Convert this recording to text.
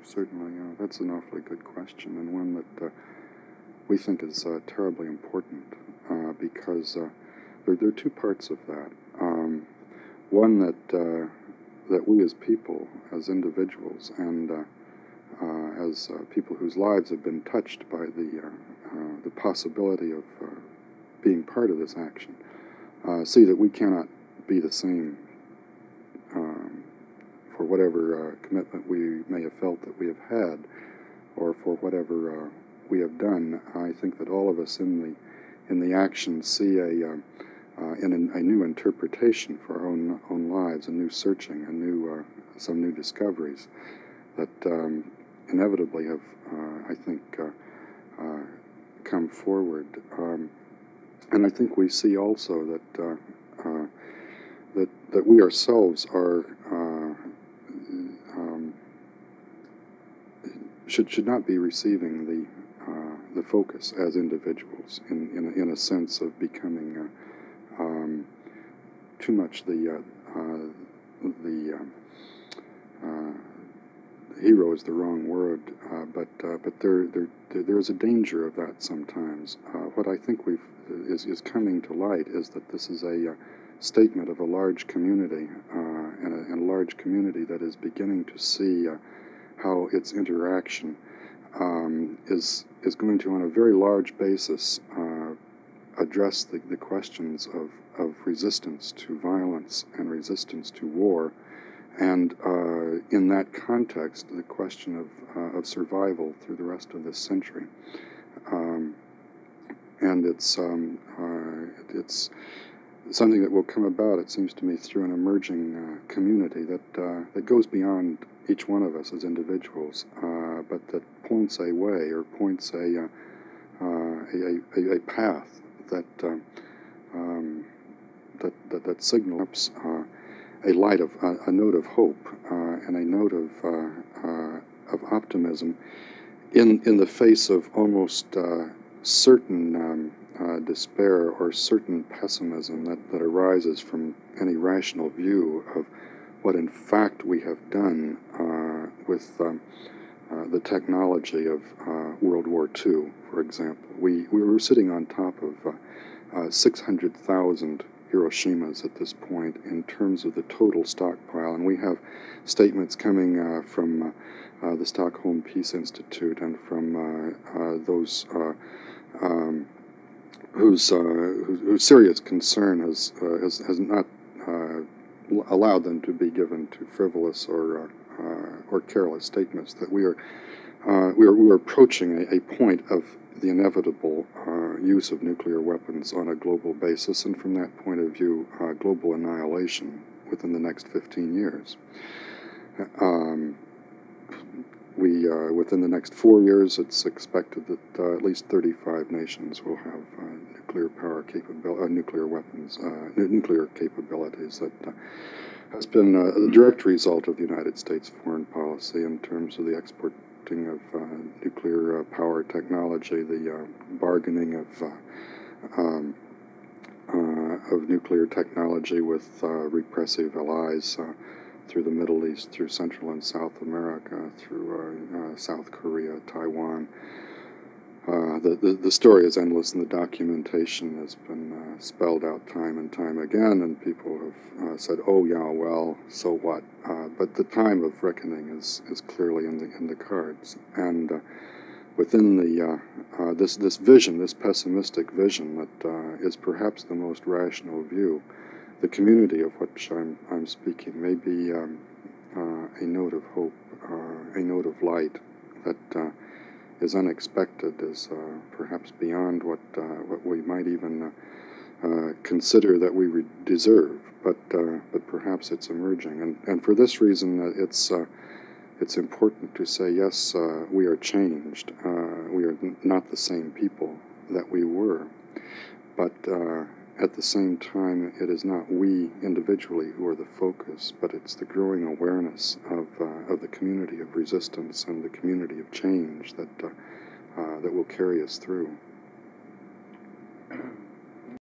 certainly. That's an awfully good question, and one that we think is terribly important because there are two parts of that. One that we as people, as individuals, and as people whose lives have been touched by the possibility of being part of this action, see that we cannot be the same for whatever commitment we may have felt that we have had, or for whatever we have done. I think that all of us in the action see a new interpretation for our own lives, a new searching, some new discoveries that inevitably have, I think, come forward. And I think we see also that we ourselves are should not be receiving the focus as individuals in a sense of becoming too much the hero is the wrong word, but there's a danger of that sometimes. What I think is coming to light is that this is a statement of a large community, and a large community that is beginning to see how its interaction is going to, on a very large basis, address the questions of resistance to violence and resistance to war, and in that context, the question of survival through the rest of this century. And it's something that will come about, it seems to me, through an emerging community that goes beyond each one of us as individuals, but that points a way, or points a path that signals a light of a note of hope and a note of optimism in the face of almost certain despair or certain pessimism that arises from any rational view of what in fact we have done with the technology of World War II, for example. We were sitting on top of 600,000 Hiroshimas at this point in terms of the total stockpile, and we have statements coming from the Stockholm Peace Institute and from those whose serious concern has not allowed them to be given to frivolous or careless statements, that we are approaching a point of the inevitable use of nuclear weapons on a global basis, and from that point of view, global annihilation within the next 15 years. Within the next 4 years, it's expected that at least 35 nations will have nuclear weapons, nuclear capabilities. That has been a direct result of the United States foreign policy in terms of the exporting of nuclear power technology, the bargaining of nuclear technology with repressive allies through the Middle East, through Central and South America, through South Korea, Taiwan. The story is endless, and the documentation has been spelled out time and time again, and people have said, "Oh yeah, well, so what?" But the time of reckoning is clearly in the cards, and within this vision, this pessimistic vision that is perhaps the most rational view, the community of which I'm speaking may be a note of hope, a note of light that is unexpected, is perhaps beyond what we might even consider that we deserve, but perhaps it's emerging, and for this reason, it's important to say, yes, we are changed. We are not the same people that we were, but at the same time, it is not we individually who are the focus, but it's the growing awareness of the community of resistance and the community of change that will carry us through.